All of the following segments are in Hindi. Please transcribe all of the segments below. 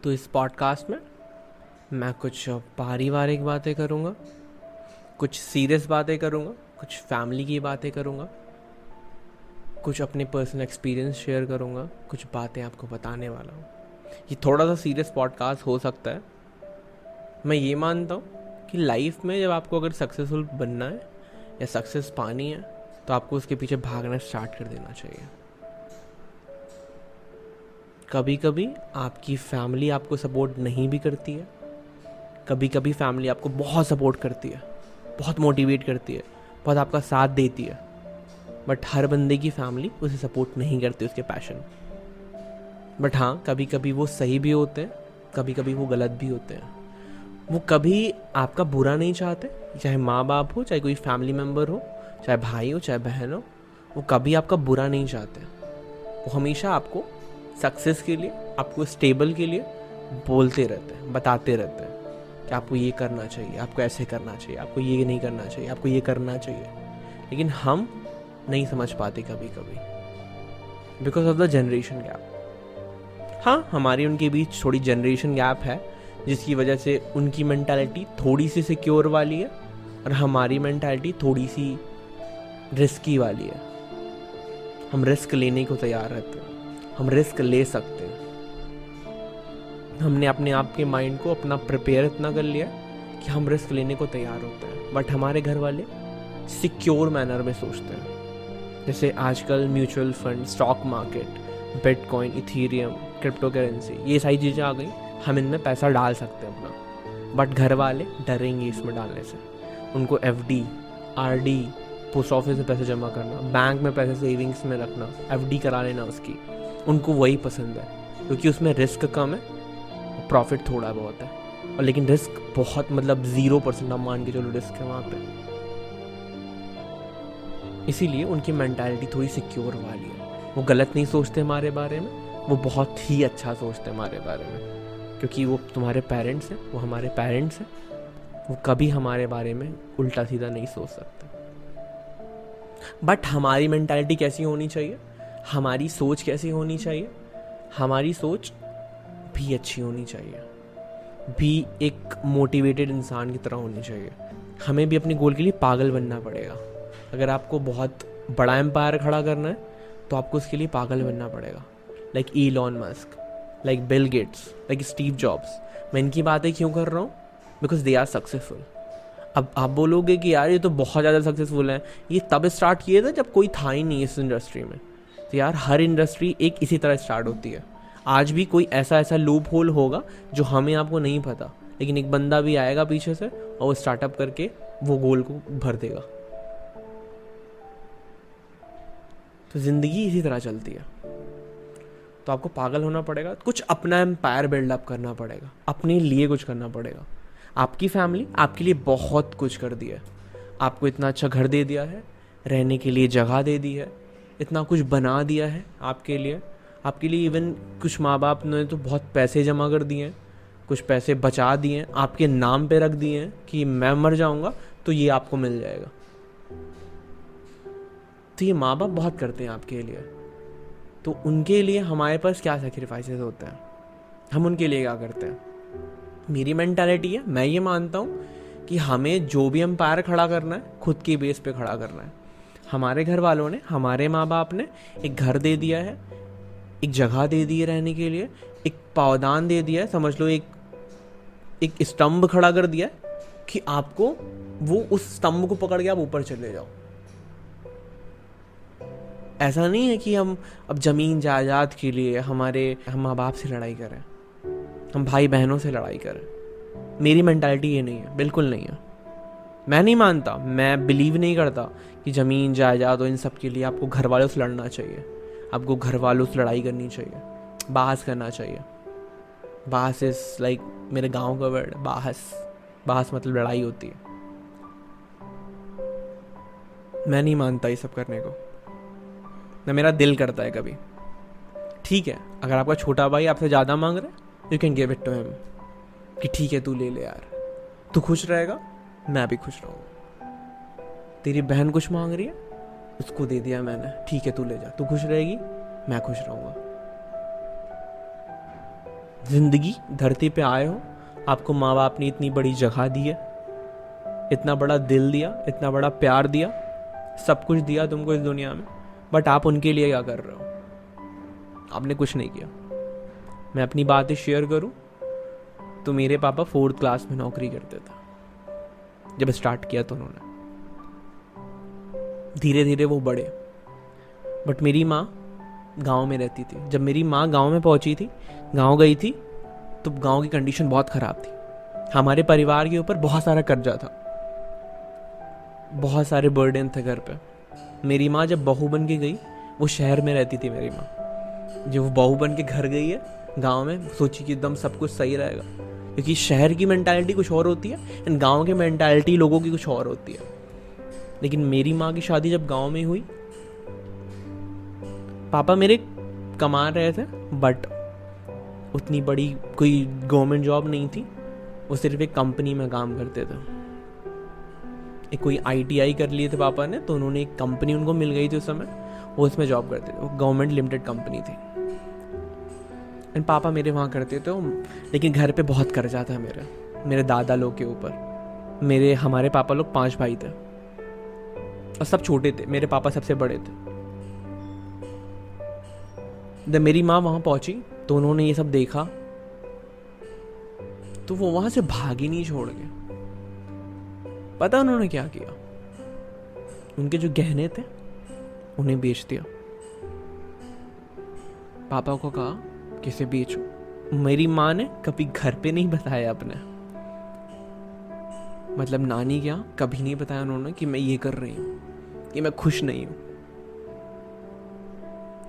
तो इस पॉडकास्ट में मैं कुछ पारिवारिक बातें करूँगा, कुछ सीरियस बातें करूँगा, कुछ फैमिली की बातें करूँगा, कुछ अपने पर्सनल एक्सपीरियंस शेयर करूँगा, कुछ बातें आपको बताने वाला हूँ। ये थोड़ा सा सीरियस पॉडकास्ट हो सकता है। मैं ये मानता हूँ कि लाइफ में जब आपको अगर सक्सेसफुल बनना है या सक्सेस पानी है तो आपको उसके पीछे भागना स्टार्ट कर देना चाहिए। कभी कभी आपकी फैमिली आपको सपोर्ट नहीं भी करती है, कभी कभी फैमिली आपको बहुत सपोर्ट करती है, बहुत मोटिवेट करती है, बहुत आपका साथ देती है, बट हर बंदे की फैमिली उसे सपोर्ट नहीं करती उसके पैशन। बट हाँ, कभी कभी वो सही भी होते हैं, कभी कभी वो गलत भी होते हैं। वो कभी आपका बुरा नहीं चाहते, चाहे माँ बाप हो, चाहे कोई फैमिली मेम्बर हो, चाहे भाई हो, चाहे बहन हो, वो कभी आपका बुरा नहीं चाहते। वो हमेशा आपको सक्सेस के लिए, आपको स्टेबल के लिए बोलते रहते हैं, बताते रहते हैं कि आपको ये करना चाहिए, आपको ऐसे करना चाहिए, आपको ये नहीं करना चाहिए, आपको ये करना चाहिए। लेकिन हम नहीं समझ पाते कभी कभी, because of the generation gap. हाँ, हमारी उनके बीच थोड़ी जनरेशन गैप है, जिसकी वजह से उनकी मेंटालिटी थोड़ी सी सिक्योर वाली है और हमारी मेंटालिटी थोड़ी सी रिस्की वाली है। हम रिस्क लेने को तैयार रहते हैं, हम रिस्क ले सकते हैं। हमने अपने आप के माइंड को अपना प्रिपेयर इतना कर लिया कि हम रिस्क लेने को तैयार होते हैं। बट हमारे घर वाले सिक्योर मैनर में सोचते हैं। जैसे आजकल mutual fund, stock market, bitcoin, Ethereum, crypto currency, ये सारी चीज़ें आ गई, हम इनमें पैसा डाल सकते हैं अपना। बट घर वाले डरेंगे इसमें डालने से। उनको एफडी, आरडी, पोस्ट ऑफिस में पैसे जमा करना, बैंक में पैसे सेविंग्स में रखना, एफडी करा लेना उसकी, उनको वही पसंद है, क्योंकि उसमें रिस्क कम है, प्रॉफिट थोड़ा बहुत है। और लेकिन रिस्क बहुत, मतलब 0% आप मान के चलो रिस्क है वहाँ पे। इसीलिए उनकी मेंटालिटी थोड़ी सिक्योर वाली है। वो गलत नहीं सोचते हमारे बारे में, वो बहुत ही अच्छा सोचते हैं हमारे बारे में, क्योंकि वो तुम्हारे पेरेंट्स हैं, वो हमारे पेरेंट्स हैं। वो कभी हमारे बारे में उल्टा सीधा नहीं सोच सकते। बट हमारी मेंटालिटी कैसी होनी चाहिए, हमारी सोच कैसी होनी चाहिए, हमारी सोच भी अच्छी होनी चाहिए, भी एक मोटिवेटेड इंसान की तरह होनी चाहिए। हमें भी अपने गोल के लिए पागल बनना पड़ेगा। अगर आपको बहुत बड़ा एम्पायर खड़ा करना है तो आपको उसके लिए पागल बनना पड़ेगा। Like Elon Musk, like Bill Gates, like Steve Jobs. मैं इनकी बातें क्यों कर रहा हूँ? Because they are successful. अब आप बोलोगे कि यार ये तो बहुत ज़्यादा सक्सेसफुल है, ये तब स्टार्ट किए थे जब कोई था ही नहीं इस इंडस्ट्री में। तो यार हर इंडस्ट्री एक इसी तरह स्टार्ट होती है। आज भी कोई ऐसा लूप होल होगा जो हमें आपको नहीं पता, लेकिन एक बंदा भी आएगा पीछे से और वो स्टार्टअप करके वो गोल को भर देगा। तो ज़िंदगी इसी तरह चलती है। तो आपको पागल होना पड़ेगा, कुछ अपना एम्पायर बिल्डअप करना पड़ेगा, अपने लिए कुछ करना पड़ेगा। आपकी फैमिली आपके लिए बहुत कुछ कर दिया है। आपको इतना अच्छा घर दे दिया है, रहने के लिए जगह दे दी है, इतना कुछ बना दिया है आपके लिए। आपके लिए इवन कुछ माँ बाप ने तो बहुत पैसे जमा कर दिए हैं, कुछ पैसे बचा दिए हैं, आपके नाम पे रख दिए हैं कि मैं मर जाऊँगा तो ये आपको मिल जाएगा। तो ये माँ बाप बहुत करते हैं आपके लिए। तो उनके लिए हमारे पास क्या सेक्रीफाइसेस होते हैं, हम उनके लिए क्या करते हैं? मेरी मेंटालिटी है, मैं ये मानता हूँ कि हमें जो भी एम्पायर खड़ा करना है खुद के बेस पे खड़ा करना है। हमारे घर वालों ने, हमारे माँ बाप ने एक घर दे दिया है, एक जगह दे दी है रहने के लिए, एक पावदान दे दिया है, समझ लो एक स्तंभ खड़ा कर दिया है कि आपको वो उस स्तंभ को पकड़ के आप ऊपर चले जाओ। ऐसा नहीं है कि हम अब ज़मीन जायदाद के लिए हम माँ बाप से लड़ाई करें, हम भाई बहनों से लड़ाई करें। मेरी मेंटालिटी ये नहीं है, बिल्कुल नहीं है। मैं नहीं मानता, मैं बिलीव नहीं करता कि ज़मीन जायदाद और इन सब के लिए आपको घर वालों से लड़ना चाहिए, आपको घर वालों से लड़ाई करनी चाहिए, बहस करना चाहिए। बहस इज़ लाइक मेरे गांव का वर्ड, बहस मतलब लड़ाई होती है। मैं नहीं मानता ये सब करने को, ना मेरा दिल करता है कभी। ठीक है, अगर आपका छोटा भाई आपसे ज़्यादा मांग रहा है, you can give it to him कि ठीक है तू ले ले यार, तू खुश रहेगा, मैं भी खुश रहूँगा। तेरी बहन कुछ मांग रही है, उसको दे दिया मैंने, ठीक है तू ले जा, तू खुश रहेगी, मैं खुश रहूँगा। ज़िंदगी धरती पे आए हो, आपको माँ बाप ने इतनी बड़ी जगह दी है, इतना बड़ा दिल दिया, इतना बड़ा प्यार दिया, सब कुछ दिया तुमको इस दुनिया में, बट आप उनके लिए क्या कर रहे हो? आपने कुछ नहीं किया। मैं अपनी बातें शेयर करूं तो मेरे पापा 4th क्लास में नौकरी करते थे जब स्टार्ट किया तो उन्होंने, धीरे धीरे वो बढ़े। बट मेरी माँ गांव में रहती थी। जब मेरी माँ गांव में पहुंची थी, गांव गई थी, तो गांव की कंडीशन बहुत ख़राब थी। हमारे परिवार के ऊपर बहुत सारा कर्जा था, बहुत सारे बर्डन थे घर पे। मेरी माँ जब बहू बन के गई, वो शहर में रहती थी मेरी माँ, जब वो बहू बन के घर गई है गांव में, सोची कि एकदम सब कुछ सही रहेगा, क्योंकि शहर की मेंटालिटी कुछ और होती है एंड गांव की मेंटालिटी लोगों की कुछ और होती है। लेकिन मेरी माँ की शादी जब गांव में हुई, पापा मेरे कमा रहे थे, बट उतनी बड़ी कोई गवर्नमेंट जॉब नहीं थी, वो सिर्फ एक कंपनी में काम करते थे। एक कोई ITI कर लिए थे पापा ने, तो उन्होंने एक कंपनी उनको मिल गई थी उस समय, वो उसमें जॉब करते थे, वो गवर्नमेंट लिमिटेड कंपनी थी। एंड पापा मेरे वहाँ करते थे, लेकिन घर पे बहुत कर्जा था मेरे दादा लोग के ऊपर। हमारे पापा लोग 5 भाई थे और सब छोटे थे, मेरे पापा सबसे बड़े थे। जब मेरी माँ वहाँ पहुँची तो उन्होंने ये सब देखा, तो वो वहाँ से भागी नहीं छोड़ के। पता उन्होंने क्या किया? उनके जो गहने थे उन्हें बेच दिया। पापा को कहा कि इसे बेचो। मेरी माँ ने कभी घर पे नहीं बताया अपने, मतलब नानी क्या, कभी नहीं बताया उन्होंने कि मैं ये कर रही हूँ, कि मैं खुश नहीं हूँ,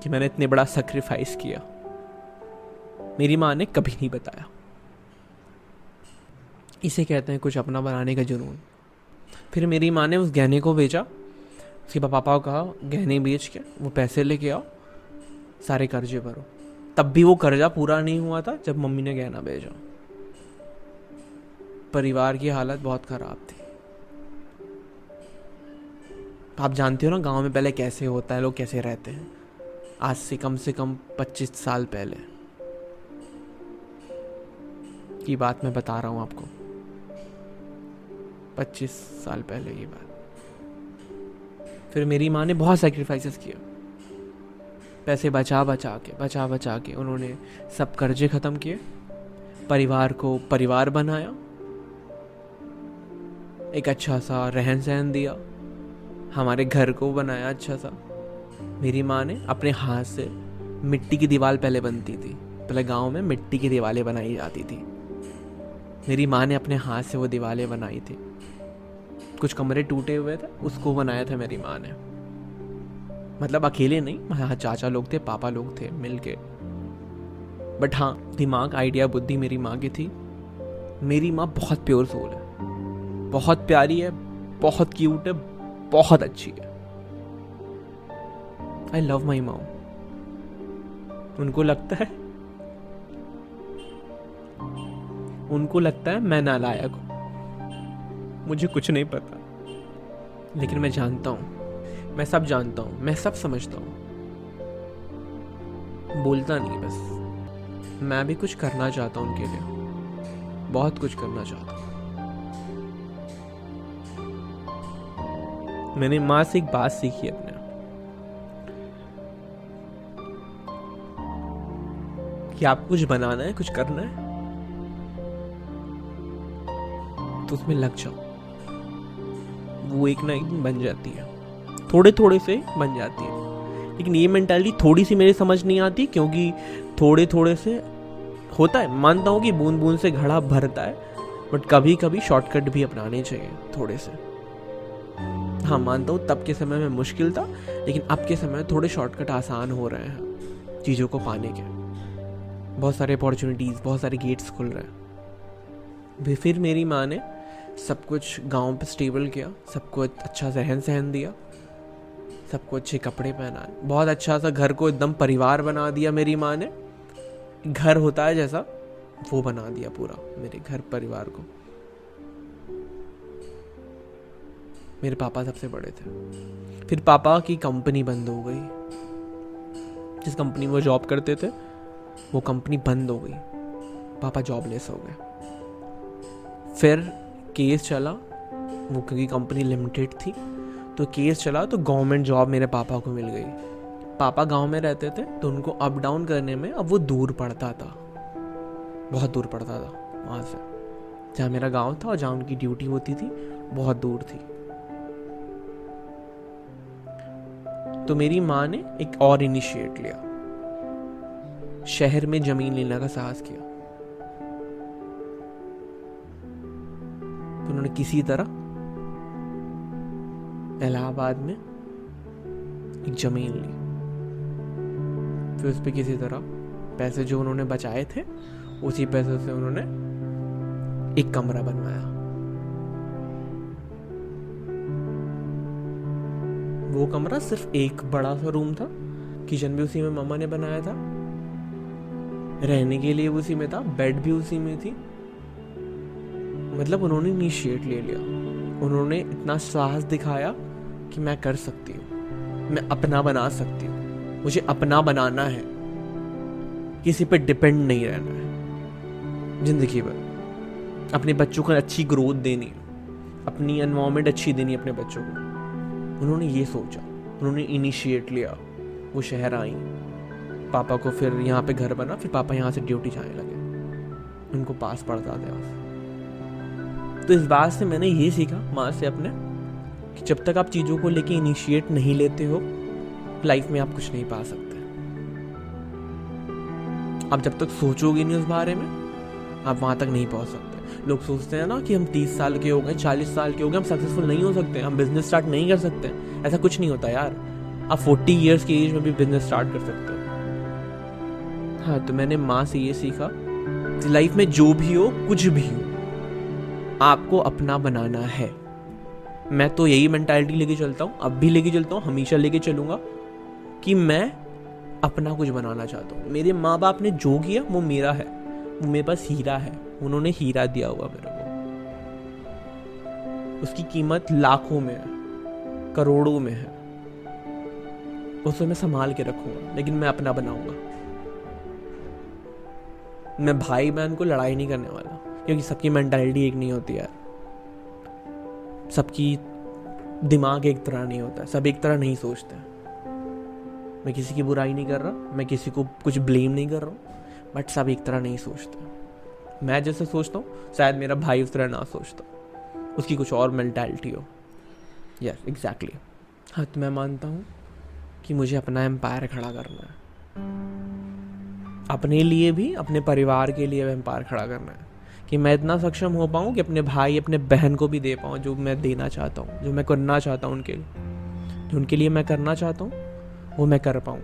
कि मैंने इतने बड़ा सैक्रिफाइस किया। मेरी माँ ने कभी नहीं बताया। इसे कहते हैं कुछ अपना बनाने का जुनून। फिर मेरी माँ ने उस गहने को बेचा। उसके पापा को कहा गहने बेच के वो पैसे लेके आओ, सारे कर्जे भरो। तब भी वो कर्जा पूरा नहीं हुआ था जब मम्मी ने गहना बेचा। परिवार की हालत बहुत खराब थी। आप जानते हो ना गांव में पहले कैसे होता है, लोग कैसे रहते हैं। आज से कम 25 साल पहले की बात मैं बता रहा हूं आपको, 25 साल पहले की बात। फिर मेरी माँ ने बहुत सैक्रिफाइसेस किया, पैसे बचा बचा के उन्होंने सब कर्जे ख़त्म किए, परिवार को परिवार बनाया, एक अच्छा सा रहन सहन दिया, हमारे घर को बनाया अच्छा सा। मेरी माँ ने अपने हाथ से मिट्टी की दीवार पहले बनती थी, पहले गांव में मिट्टी की दीवारें बनाई जाती थी। मेरी माँ ने अपने हाथ से वो दीवारें बनाई थी। कुछ कमरे टूटे हुए थे, उसको बनाया था मेरी माँ ने। मतलब अकेले नहीं, हाँ चाचा लोग थे, पापा लोग थे मिलके। बट हाँ, दिमाग, आइडिया, बुद्धि मेरी माँ की थी। मेरी माँ बहुत प्योर सोल है, बहुत प्यारी है, बहुत क्यूट है, बहुत अच्छी है। I love my mom. उनको लगता है मैं नालायक हूं, मुझे कुछ नहीं पता, लेकिन मैं जानता हूं, मैं सब जानता हूं, मैं सब समझता हूं। बोलता नहीं, बस मैं भी कुछ करना चाहता हूं उनके लिए, बहुत कुछ करना चाहता हूं। मैंने माँ से एक बात सीखी अपने, कि आप कुछ बनाना है, कुछ करना है, तो उसमें लग जाओ, वो एक ना एक दिन बन जाती है, थोड़े थोड़े से बन जाती है। लेकिन ये मेंटालिटी थोड़ी सी मेरे समझ नहीं आती, क्योंकि थोड़े थोड़े से होता है, मानता हूँ कि बूंद बूंद से घड़ा भरता है, बट कभी कभी शॉर्टकट भी अपनाने चाहिए थोड़े से। हाँ मानता हूँ तब के समय में मुश्किल था, लेकिन अब के समय थोड़े शॉर्टकट आसान हो रहे हैं चीज़ों को पाने के। बहुत सारे अपॉर्चुनिटीज़, बहुत सारे गेट्स खुल रहे हैं। फिर मेरी माँ ने सब कुछ गांव पे स्टेबल किया, सबको अच्छा रहन सहन दिया, सबको अच्छे कपड़े पहनाए, बहुत अच्छा सा घर को एकदम परिवार बना दिया। मेरी माँ ने घर होता है जैसा वो बना दिया पूरा मेरे घर परिवार को। मेरे पापा सबसे बड़े थे। फिर पापा की कंपनी बंद हो गई, जिस कंपनी में वो जॉब करते थे वो कंपनी बंद हो गई। पापा जॉबलेस हो गए। फिर केस चला, वो क्योंकि कंपनी लिमिटेड थी तो केस चला, तो गवर्नमेंट जॉब मेरे पापा को मिल गई। पापा गांव में रहते थे तो उनको अप डाउन करने में अब वो दूर पड़ता था, बहुत दूर पड़ता था वहाँ से, जहाँ मेरा गांव था और जहाँ उनकी ड्यूटी होती थी बहुत दूर थी। तो मेरी माँ ने एक और इनिशिएट लिया, शहर में जमीन लेने का साहस किया। तो उन्होंने किसी तरह इलाहाबाद में एक जमीन ली, फिर उस पर किसी तरह पैसे जो उन्होंने बचाए थे उसी पैसे से उन्होंने एक कमरा बनवाया। वो कमरा सिर्फ एक बड़ा सा रूम था, किचन भी उसी में मम्मा ने बनाया था, रहने के लिए उसी में था, बेड भी उसी में थी। मतलब उन्होंने इनिशिएट ले लिया, उन्होंने इतना साहस दिखाया कि मैं कर सकती हूँ, मैं अपना बना सकती हूँ, मुझे अपना बनाना है, किसी पे डिपेंड नहीं रहना है जिंदगी भर, अपने बच्चों को अच्छी ग्रोथ देनी है, अपनी एनवायरनमेंट अच्छी देनी है अपने बच्चों को। उन्होंने ये सोचा, उन्होंने इनिशिएट लिया, वो शहर आई, पापा को फिर यहाँ पे घर बना, फिर पापा यहाँ से ड्यूटी जाने लगे, उनको पास पड़ता था। तो इस बात से मैंने ये सीखा माँ से अपने कि जब तक आप चीज़ों को लेके इनिशिएट नहीं लेते हो लाइफ में आप कुछ नहीं पा सकते। आप जब तक सोचोगे नहीं उस बारे में आप वहाँ तक नहीं पहुँच सकते। लोग सोचते हैं ना कि हम 30 साल के हो गए, 40 साल के हो गए, हम सक्सेसफुल नहीं हो सकते, हम बिजनेस स्टार्ट नहीं कर सकते। ऐसा कुछ नहीं होता यार, आप 40 ईयर्स की एज में भी बिजनेस स्टार्ट कर सकते हो। हाँ, तो मैंने माँ से ये सीखा कि लाइफ में जो भी हो, कुछ भी हो, आपको अपना बनाना है। मैं तो यही मेंटालिटी लेके चलता हूँ, अब भी लेके चलता हूँ, हमेशा लेके चलूँगा कि मैं अपना कुछ बनाना चाहता हूँ। मेरे माँ बाप ने जो किया वो मेरा है, वो मेरे पास हीरा है, उन्होंने हीरा दिया हुआ मेरे को, उसकी कीमत लाखों में है, करोड़ों में है, उसे मैं संभाल के रखूंगा, लेकिन मैं अपना बनाऊंगा। मैं भाई बहन को लड़ाई नहीं करने वाला, क्योंकि सबकी मेंटालिटी एक नहीं होती यार, सबकी दिमाग एक तरह नहीं होता, सब एक तरह नहीं सोचते। मैं किसी की बुराई नहीं कर रहा, मैं किसी को कुछ ब्लेम नहीं कर रहा हूँ, बट सब एक तरह नहीं सोचते। मैं जैसे सोचता हूँ शायद मेरा भाई उस तरह ना सोचता, उसकी कुछ और मेंटालिटी हो। Yes exactly. हाँ, तो मैं मानता हूँ कि मुझे अपना एम्पायर खड़ा करना है, अपने लिए भी, अपने परिवार के लिए एम्पायर खड़ा करना है, कि मैं इतना सक्षम हो पाऊँ कि अपने भाई अपने बहन को भी दे पाऊँ जो मैं देना चाहता हूँ, जो मैं करना चाहता हूँ उनके लिए, जो उनके लिए मैं करना चाहता हूँ वो मैं कर पाऊँ।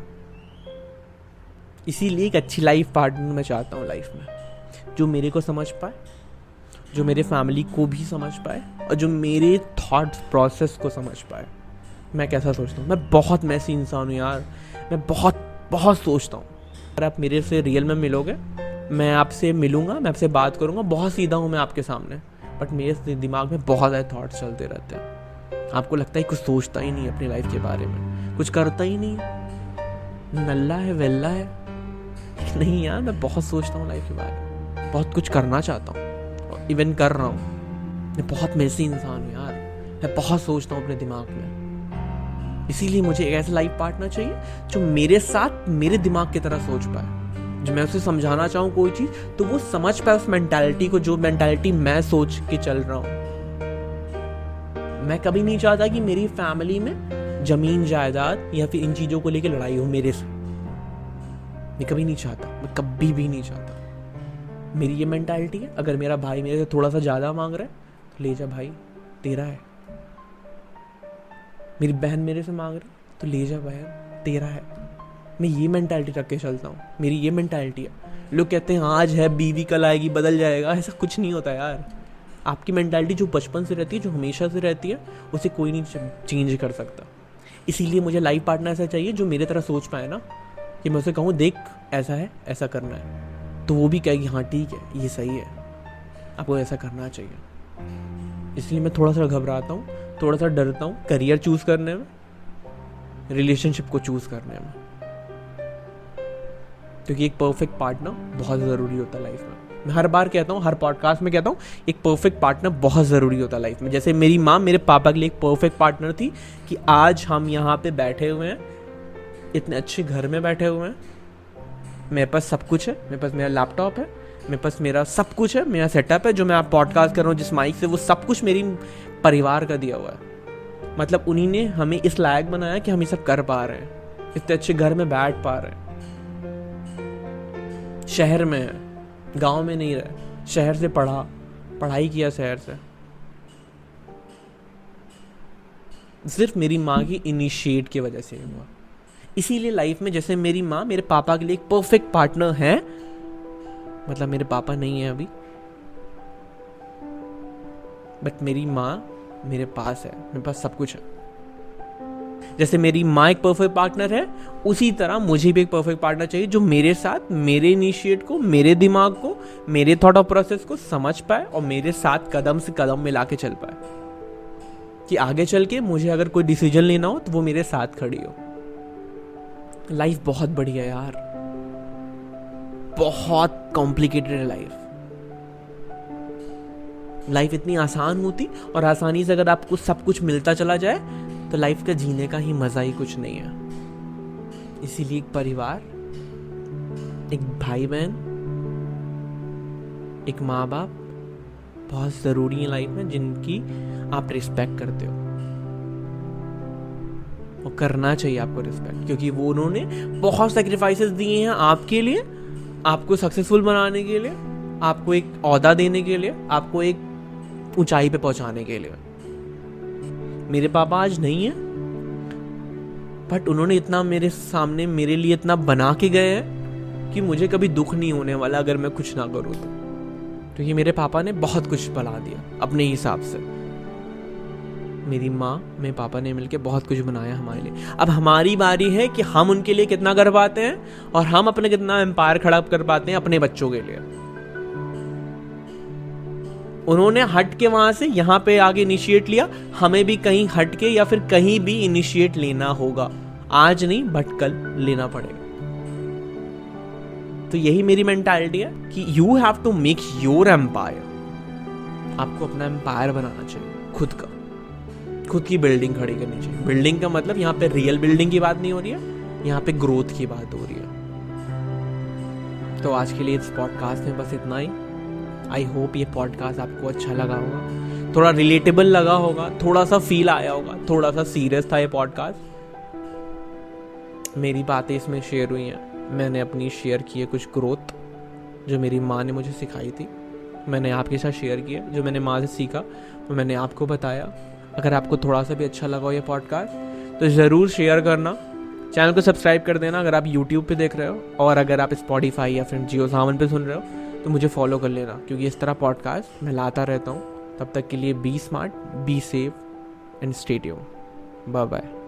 इसीलिए एक अच्छी लाइफ पार्टनर मैं चाहता हूँ लाइफ में, जो मेरे को समझ पाए, जो मेरे फैमिली को भी समझ पाए, और जो मेरे थॉट प्रोसेस को समझ पाए। मैं कैसा सोचता हूँ, मैं बहुत मैसी इंसान हूँ यार, मैं बहुत बहुत सोचता हूँ। अगर आप मेरे से रियल में मिलोगे, मैं आपसे मिलूँगा, मैं आपसे बात करूँगा, बहुत सीधा हूँ मैं आपके सामने, बट मेरे दिमाग में बहुत ज़्यादा थॉट्स चलते रहते हैं। आपको लगता है कुछ सोचता ही नहीं अपनी लाइफ के बारे में, कुछ करता ही नहीं, नल्ला है वेल्ला है। नहीं यार, मैं बहुत सोचता हूँ लाइफ के बारे में, बहुत कुछ करना चाहता हूँ, इवन कर रहा हूँ। मैं बहुत मैसी इंसान हूँ यार, मैं बहुत सोचता हूँ अपने दिमाग में। इसीलिए मुझे एक ऐसा लाइफ पार्टनर चाहिए जो मेरे साथ मेरे दिमाग की तरह सोच पाए, जो मैं उसे समझाना चाहूँ कोई चीज़ तो वो समझ पाए उस मेंटालिटी को, जो मेंटालिटी मैं सोच के चल रहा हूँ। मैं कभी नहीं चाहता कि मेरी फैमिली में जमीन जायदाद या फिर इन चीज़ों को लेकर लड़ाई हो मेरे से। मैं कभी नहीं चाहता, मैं कभी भी नहीं चाहता। मेरी ये मेंटालिटी है, अगर मेरा भाई मेरे से थोड़ा सा ज़्यादा मांग रहा है तो ले जा भाई, तेरा है। मेरी बहन मेरे से मांग रही तो ले जा भाई, तेरा है। मैं ये मेंटालिटी रख के चलता हूँ, मेरी ये मेंटालिटी है। लोग कहते हैं आज है बीवी कल आएगी बदल जाएगा, ऐसा कुछ नहीं होता यार। आपकी मेंटालिटी जो बचपन से रहती है, जो हमेशा से रहती है, उसे कोई नहीं चेंज कर सकता। इसीलिए मुझे लाइफ पार्टनर ऐसा चाहिए जो मेरे तरह सोच पाए ना, कि मैं उसे कहूँ देख ऐसा है, ऐसा करना है, तो वो भी कहेगी हाँ ठीक है, ये सही है, आपको ऐसा करना चाहिए। इसलिए मैं थोड़ा सा घबराता हूँ, थोड़ा सा डरता हूँ करियर चूज करने में, रिलेशनशिप को चूज करने में, क्योंकि एक परफेक्ट पार्टनर बहुत ज़रूरी होता है लाइफ में। मैं हर बार कहता हूँ, हर पॉडकास्ट में कहता हूँ, एक परफेक्ट पार्टनर बहुत ज़रूरी होता है लाइफ में। जैसे मेरी माँ मेरे पापा के लिए एक परफेक्ट पार्टनर थी कि आज हम यहाँ पे बैठे हुए हैं, इतने अच्छे घर में बैठे हुए हैं, मेरे पास सब कुछ है, मेरे पास मेरा लैपटॉप है, मेरे पास मेरा सब कुछ है, मेरा सेटअप है, जो मैं आप पॉडकास्ट कर रहा हूँ जिस माइक से, वो सब कुछ मेरी परिवार का दिया हुआ है। मतलब उन्हीं ने हमें इस लायक बनाया कि हम ये सब कर पा रहे हैं, इतने अच्छे घर में बैठ पा रहे हैं। शहर में है, गांव में नहीं रहे, शहर से पढ़ाई किया शहर से। सिर्फ मेरी माँ की इनिशिएट की वजह से हुआ। इसीलिए लाइफ में जैसे मेरी माँ मेरे पापा के लिए एक परफेक्ट पार्टनर है, मतलब मेरे पापा नहीं है अभी, बट मेरी माँ मेरे पास है, मेरे पास सब कुछ है। जैसे मेरी माँ एक परफेक्ट पार्टनर है, उसी तरह मुझे भी एक परफेक्ट पार्टनर चाहिए जो मेरे साथ मेरे इनिशिएट को, मेरे दिमाग को, मेरे थॉट ऑफ प्रोसेस को समझ पाए और मेरे साथ कदम से कदम मिला के चल पाए, कि आगे चल के मुझे अगर कोई डिसीजन लेना हो तो वो मेरे साथ खड़ी हो। लाइफ बहुत बढ़िया है यार, बहुत कॉम्प्लिकेटेड है लाइफ इतनी आसान होती, और आसानी से अगर आपको सब कुछ मिलता चला जाए तो लाइफ का जीने का ही मजा ही कुछ नहीं है। इसीलिए एक परिवार, एक भाई बहन, एक माँ बाप बहुत जरूरी है लाइफ में, जिनकी आप रिस्पेक्ट करते हो। वो करना चाहिए आपको रिस्पेक्ट, क्योंकि वो उन्होंने बहुत सैक्रिफाइसेस दिए हैं आपके लिए, आपको सक्सेसफुल बनाने के लिए, आपको एक ओहदा देने के लिए, आपको एक ऊंचाई पे पहुंचाने के लिए। मेरे पापा आज नहीं है, बट उन्होंने इतना मेरे सामने मेरे लिए इतना बना के गए हैं कि मुझे कभी दुख नहीं होने वाला अगर मैं कुछ ना करूँ तो। क्योंकि मेरे पापा ने बहुत कुछ बना दिया अपने हिसाब से। मेरी माँ, मेरे पापा ने मिलके बहुत कुछ बनाया हमारे लिए। अब हमारी बारी है कि हम उनके लिए कितना कर पाते हैं और हम अपने कितना एम्पायर खड़ा कर पाते हैं अपने बच्चों के लिए। उन्होंने हट के वहां से यहाँ पे आगे इनिशिएट लिया, हमें भी कहीं हट के या फिर कहीं भी इनिशिएट लेना होगा। आज नहीं बट कल लेना पड़ेगा। तो यही मेरी मेंटालिटी है कि you have to make your empire. आपको अपना एम्पायर बनाना चाहिए, खुद की बिल्डिंग खड़ी करनी चाहिए। बिल्डिंग का मतलब यहाँ पे रियल बिल्डिंग की बात नहीं हो रही है, यहाँ पे ग्रोथ की बात हो रही है। तो आज के लिए इस पॉडकास्ट में बस इतना ही। आई होप ये पॉडकास्ट आपको अच्छा लगा होगा, थोड़ा रिलेटेबल लगा होगा, थोड़ा सा फील आया होगा, थोड़ा सा सीरियस था ये पॉडकास्ट। मेरी बातें इसमें शेयर हुई हैं, मैंने अपनी शेयर की है कुछ ग्रोथ जो मेरी माँ ने मुझे सिखाई थी, मैंने आपके साथ शेयर किया। जो मैंने माँ से सीखा वो मैंने आपको बताया। अगर आपको थोड़ा सा भी अच्छा लगा हो ये पॉडकास्ट तो ज़रूर शेयर करना, चैनल को सब्सक्राइब कर देना अगर आप यूट्यूब पे देख रहे हो, और अगर आप स्पॉटिफाई या फिर जियो सावन पे सुन रहे हो तो मुझे फॉलो कर लेना, क्योंकि इस तरह पॉडकास्ट मैं लाता रहता हूँ। तब तक के लिए be smart, be safe and stay tuned. Bye bye.